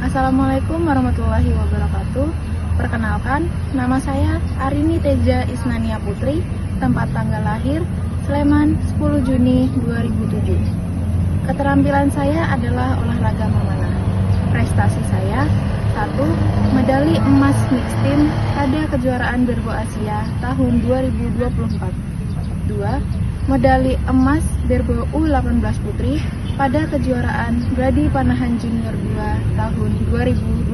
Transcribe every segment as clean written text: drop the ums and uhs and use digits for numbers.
Assalamualaikum warahmatullahi wabarakatuh. Perkenalkan, nama saya Arini Teja Isnania Putri, tempat tanggal lahir Sleman 10 Juni 2007. Keterampilan saya adalah olahraga memanah. Prestasi saya: 1. Medali emas mixed team pada kejuaraan Berbo Asia tahun 2024. 2. Medali emas Berbo U18 Putri pada kejuaraan Gladi Panahan Junior 2 tahun 2024.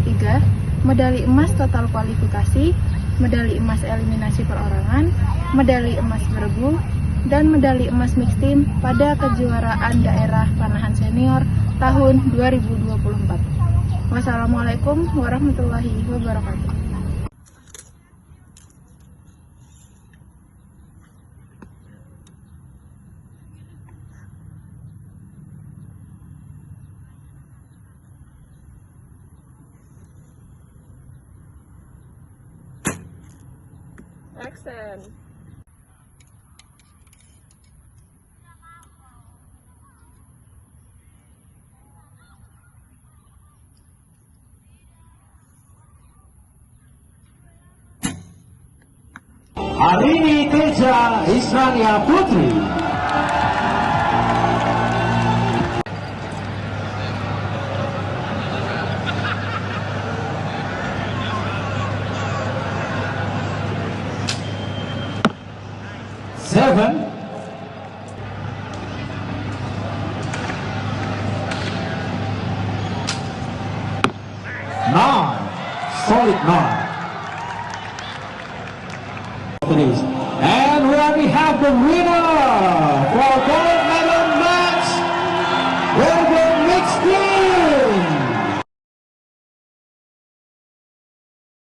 3. Medali emas total kualifikasi, medali emas eliminasi perorangan, medali emas bergu, dan medali emas mixed team pada kejuaraan daerah panahan senior tahun 2024. Wassalamualaikum warahmatullahi wabarakatuh. Action. Arini Teja Isnania Putri. Seven. 9. Solid 9. And where we have the winner,